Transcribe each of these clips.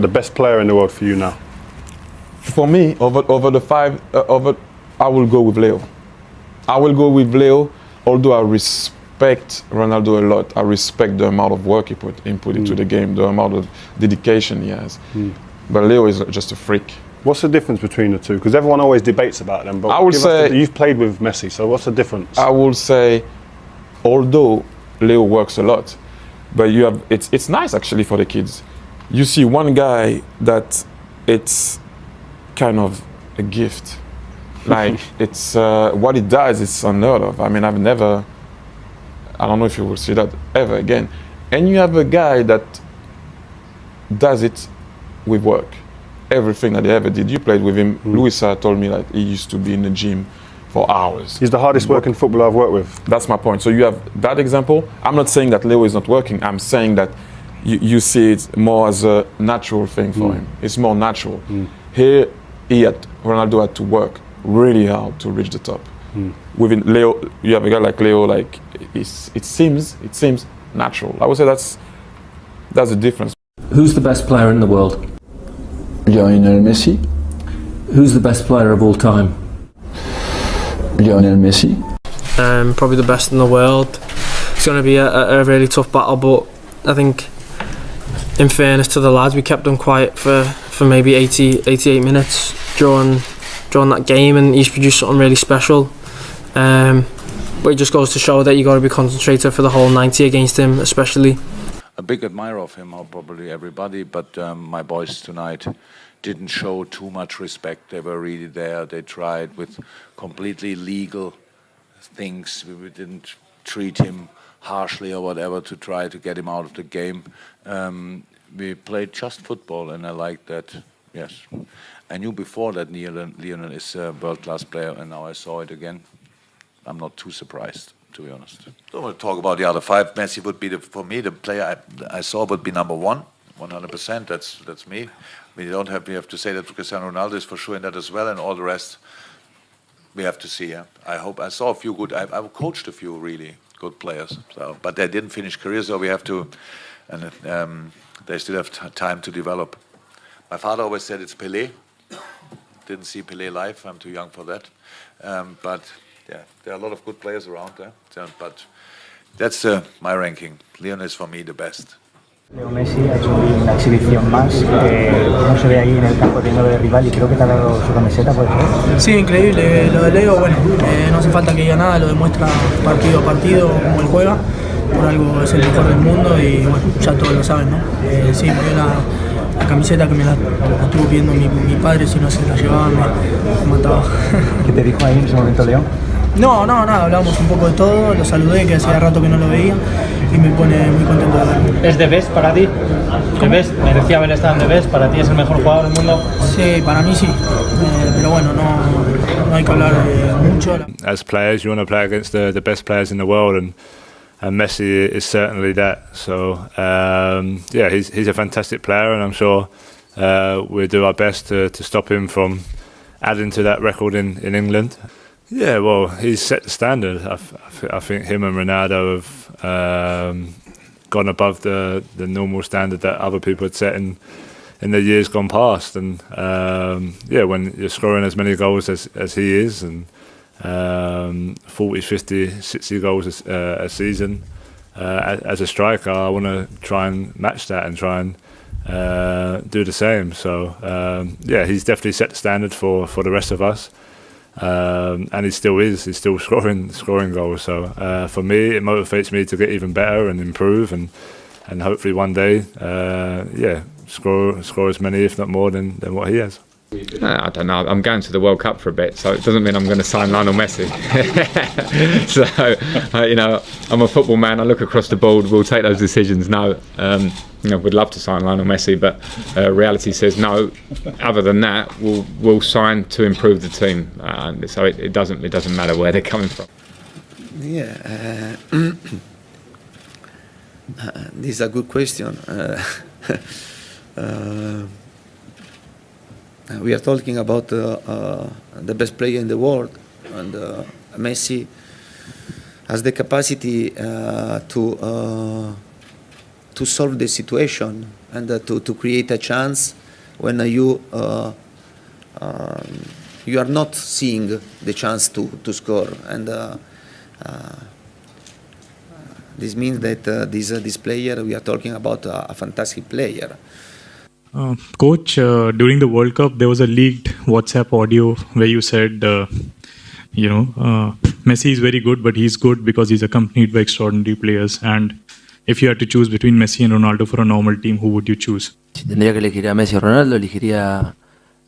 the best player in the world for you now? For me, over the five, I will go with Leo. I will go with Leo, although I respect Ronaldo a lot. I respect the amount of work he put into the game, the amount of dedication he has. But Leo is just a freak. What's the difference between the two? Because everyone always debates about them. But I would say you've played with Messi, so what's the difference? I will say, although Leo works a lot, but it's nice actually for the kids. You see one guy that it's kind of a gift. Like it's what he does is unheard of. I mean, I don't know if you will see that ever again. And you have a guy that does it with work. Everything that he ever did. You played with him. Luisa told me that he used to be in the gym for hours. He's the hardest working footballer I've worked with. That's my point. So you have that example. I'm not saying that Leo is not working. I'm saying that you see it more as a natural thing for him. It's more natural. Here, Ronaldo had to work really hard to reach the top. Within Leo, you have a guy like Leo. Like it seems natural. I would say that's the difference. Who's the best player in the world? Lionel Messi. Who's the best player of all time? Lionel Messi. Probably the best in the world. It's going to be a really tough battle, but I think, in fairness to the lads, we kept them quiet for maybe 88 minutes during that game, and he's produced something really special. But it just goes to show that you got to be concentrated for the whole 90 against him, especially. A big admirer of him, probably everybody, but my boys tonight didn't show too much respect. They were really there. They tried with completely legal things. We didn't treat him harshly or whatever to try to get him out of the game. We played just football, and I liked that. Yes, I knew before that Lionel is a world-class player, and now I saw it again. I'm not too surprised, to be honest. Don't want to talk about the other five. Messi would be for me the player I saw would be number one, 100%. That's me. We have to say that Cristiano Ronaldo is for sure in that as well, and all the rest we have to see. Yeah? I saw a few good. I've coached a few really good players, but they didn't finish careers, so we have to, and they still have time to develop. My father always said it's Pelé. Didn't see Pelé live. I'm too young for that, but. Yeah, there are a lot of good players around there, but that's my ranking. Lionel is for me the best. Leo Messi ha hecho una exhibición más, no se ve ahí en el campo teniendo de rival y creo que te ha dado su camiseta, ¿puede ser? Sí, increíble. Lo de Leo, bueno, no hace falta que diga nada, lo demuestra partido a partido, cómo él juega. Por algo es el mejor del mundo y bueno, ya todos lo saben, ¿no? Sí, me dio la camiseta que me la estuvo pidiendo mi padre, si no se la llevaba me mataba. ¿Qué te dijo ahí en ese momento, Leo? No, nada, hablamos un poco de todo, lo saludé, que hacía rato que no lo veía y me pone muy contento de verlo. ¿Es de best para ti? ¿De best? Merecía haber estado en de best, ¿para ti es el mejor jugador del mundo? Sí, para mí sí, pero bueno, no hay que hablar mucho. As players, you want to play against the best players in the world, and Messi is certainly that. So yeah, he's a fantastic player, and I'm sure we'll do our best to stop him from adding to that record in England. Yeah, well, he's set the standard. I think him and Ronaldo have gone above the normal standard that other people had set in the years gone past. And yeah, when you're scoring as many goals as he is, and 40, 50, 60 goals a season, as a striker, I want to try and match that and try and do the same. So yeah, he's definitely set the standard for the rest of us. And he still is. He's still scoring goals. So for me, it motivates me to get even better and improve, and hopefully one day, yeah, score as many, if not more, than what he has. I don't know. I'm going to the World Cup for a bit, so it doesn't mean I'm going to sign Lionel Messi. So you know, I'm a football man. I look across the board. We'll take those decisions. No, you know, we'd love to sign Lionel Messi, but reality says no. Other than that, we'll sign to improve the team. So it doesn't matter where they're coming from. Yeah, this is a good question. We are talking about the best player in the world, and Messi has the capacity to to solve the situation and to create a chance when you are not seeing the chance to score. And this means that this player, we are talking about a fantastic player. Coach, during the World Cup, there was a leaked WhatsApp audio where you said, Messi is very good, but he's good because he's accompanied by extraordinary players. And if you had to choose between Messi and Ronaldo for a normal team, who would you choose? Si tendría que elegir a Messi o Ronaldo, elegiría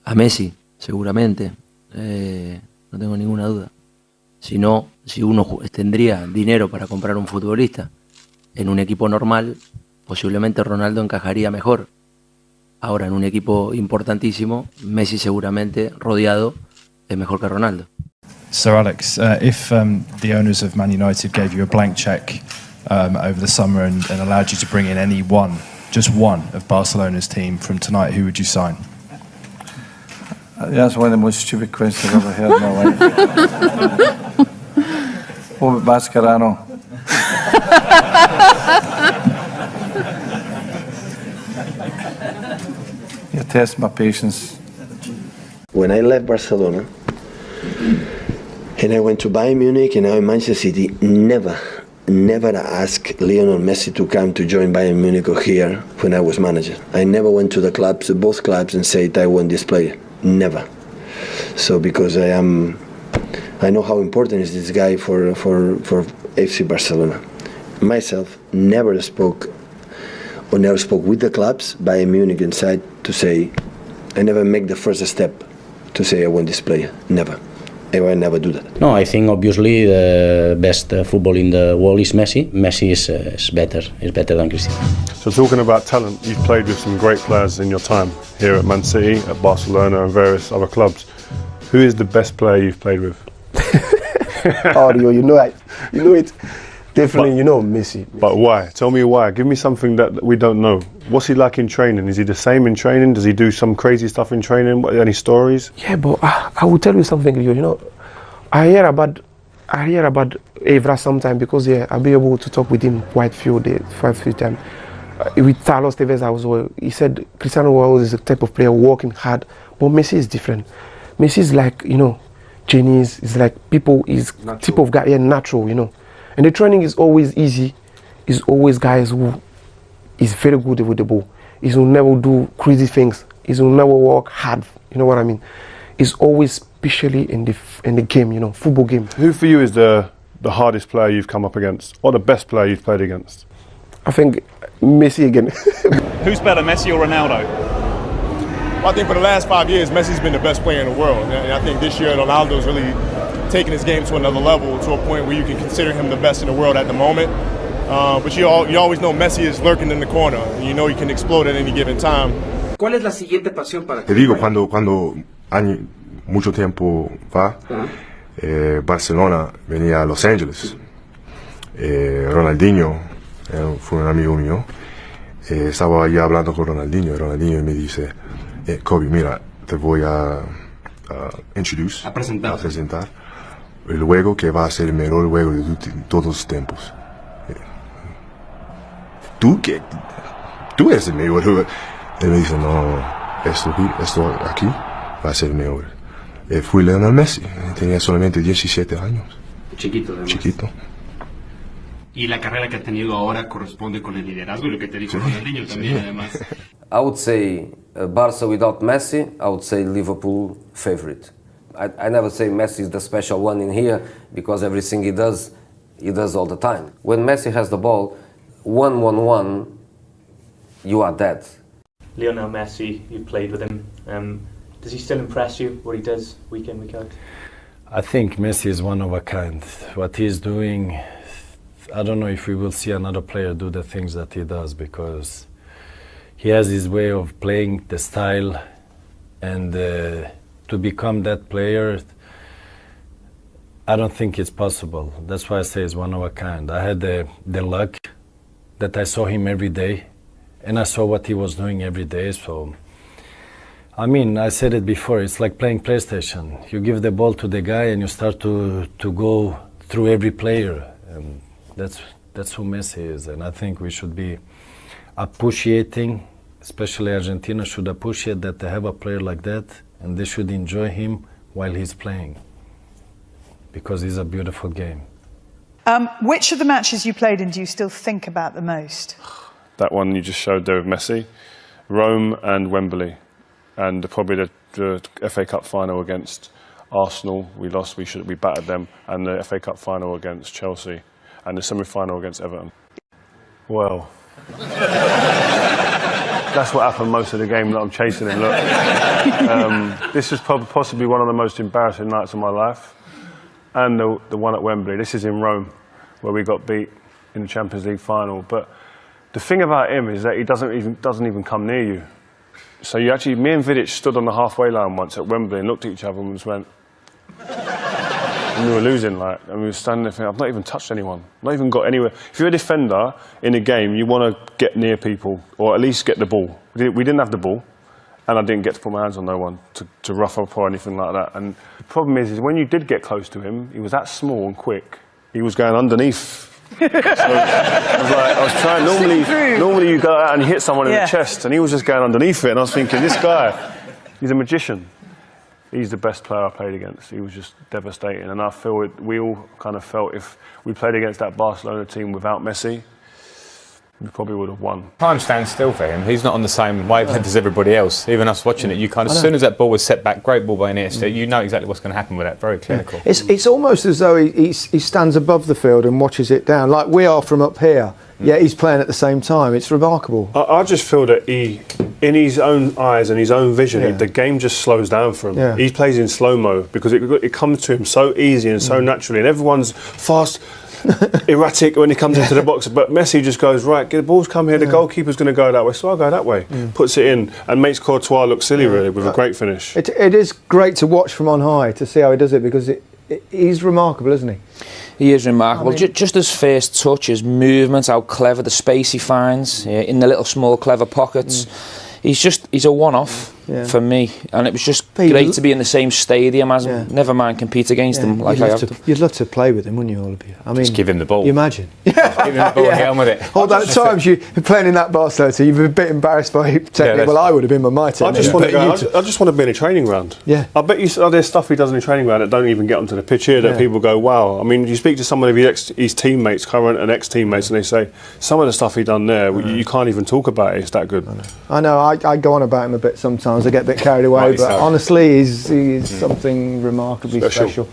a Messi, seguramente. No tengo ninguna duda. Si no, si uno tendría dinero para comprar un futbolista en un equipo normal, posiblemente Ronaldo encajaría mejor. Ahora, en un equipo importantísimo, Messi seguramente, rodeado, es mejor que Ronaldo. So Alex, if the owners of Man United gave you a blank cheque over the summer and allowed you to bring in any one, just one of Barcelona's team from tonight, who would you sign? That's one of the most stupid questions I've ever heard in my life. What about Mascherano? You test my patience. When I left Barcelona and I went to Bayern Munich and now in Manchester City, never asked Lionel Messi to come to join Bayern Munich or here when I was manager. I never went to the clubs, both clubs, and said I want this player. Never. So because I know how important is this guy for FC Barcelona. Myself never spoke with the clubs, Bayern Munich inside, to say, I never make the first step to say I want this player. Never. I will never do that. No, I think obviously the best football in the world is Messi. Messi is better than Cristiano. So talking about talent, you've played with some great players in your time here at Man City, at Barcelona and various other clubs. Who is the best player you've played with? You know it. Definitely, Messi. But why? Tell me why. Give me something that we don't know. What's he like in training? Is he the same in training? Does he do some crazy stuff in training? Any stories? Yeah, but I will tell you something, I hear about Evra sometimes because I'll be able to talk with him quite few times. With Carlos Tevez as well, he said Cristiano Ronaldo is the type of player working hard, but Messi is different. Messi is like, genius, is like people, is type of guy, natural, And the training is always easy. It's always guys who is very good with the ball. He will never do crazy things. He will never work hard. You know what I mean? It's always especially in the game, football game. Who for you is the hardest player you've come up against, or the best player you've played against? I think Messi again. Who's better, Messi or Ronaldo? Well, I think for the last 5 years, Messi's been the best player in the world. And I think this year, Ronaldo's really taking his game to another level, to a point where you can consider him the best in the world at the moment. But you always know Messi is lurking in the corner. You know he can explode at any given time. ¿Cuál es la siguiente pasión para ti? Te digo, cuando mucho tiempo va, Barcelona venía a Los Ángeles. Ronaldinho fue un amigo mío. Estaba allá hablando con Ronaldinho. Ronaldinho me dice, Kobe, mira, te voy a presentar el juego que va a ser el mejor juego de todos los tiempos. Tú eres el mejor jugador. Él me dice, no, esto aquí va a ser el mejor. Fui Lionel Messi, tenía solamente 17 años. Chiquito, además. Chiquito. Y la carrera que ha tenido ahora corresponde con el liderazgo y lo que te dijo Ronaldinho también, además. I would say Barca without Messi. I would say Liverpool favorite. I never say Messi is the special one in here because everything he does all the time. When Messi has the ball, 1-1-1, you are dead. Lionel Messi, you played with him. Does he still impress you, what he does week in, week out? I think Messi is one of a kind. What he's doing, I don't know if we will see another player do the things that he does, because he has his way of playing, the style, and to become that player, I don't think it's possible. That's why I say it's one of a kind. I had the luck that I saw him every day, and I saw what he was doing every day. So, I mean, I said it before, it's like playing PlayStation. You give the ball to the guy and you start to go through every player. And that's who Messi is, and I think we should be appreciating, especially Argentina should appreciate that they have a player like that, and they should enjoy him while he's playing, because it's a beautiful game. Which of the matches you played in do you still think about the most? That one you just showed there with Messi, Rome and Wembley, and probably the FA Cup final against Arsenal. We lost, we battered them, and the FA Cup final against Chelsea, and the semi-final against Everton. Well, that's what happened most of the game that I'm chasing him. Look, this is possibly one of the most embarrassing nights of my life, and the one at Wembley. This is in Rome, where we got beat in the Champions League final. But the thing about him is that he doesn't even come near you. So me and Vidic stood on the halfway line once at Wembley and looked at each other and just went. And we were losing, and we were standing there thinking, I've not even touched anyone, not even got anywhere. If you're a defender in a game, you want to get near people, or at least get the ball. We didn't have the ball, and I didn't get to put my hands on no one to rough up or anything like that. And the problem is when you did get close to him, he was that small and quick, he was going underneath. So I was trying, normally you go out and hit someone in the chest, and he was just going underneath it, and I was thinking, this guy, he's a magician. He's the best player I played against. He was just devastating, and I feel we all kind of felt if we played against that Barcelona team without Messi, we probably would have won. Time stands still for him. He's not on the same wavelength as everybody else. Even us watching it, as soon as that ball was set back, great ball by Iniesta, you know exactly what's going to happen with that. Very clinical. It's almost as though he stands above the field and watches it down, like we are from up here. Yeah, he's playing at the same time. It's remarkable. I just feel that in his own eyes and his own vision, the game just slows down for him. Yeah. He plays in slow-mo because it comes to him so easy and so naturally, and everyone's fast, erratic when he comes into the box. But Messi just goes, right, the ball's come here, the goalkeeper's going to go that way, so I'll go that way. Puts it in and makes Courtois look silly, really, with a great finish. It is great to watch from on high, to see how he does it, because he's remarkable, isn't he? He is remarkable. Just his first touch, his movement, how clever the space he finds in the little small clever pockets. He's a one-off for me, and it was just great to be in the same stadium as him. Never mind compete against him like I have to. You'd love to play with him, wouldn't you, all of you? I mean, just give him the ball. You imagine. Give him the ball and hit on with it. All those times you're playing in that Barcelona team, you've been a bit embarrassed by technique. Well, I would have been with my team. I just want to be in a training ground. Yeah. I bet there's stuff he does in a training ground that don't even get onto the pitch here that people go, wow. I mean, you speak to someone of his teammates, current and ex-teammates, and they say, some of the stuff he done there, you can't even talk about it, it's that good. I know, I go on about him a bit sometimes, I get a bit carried away, but honestly, he's something remarkably special.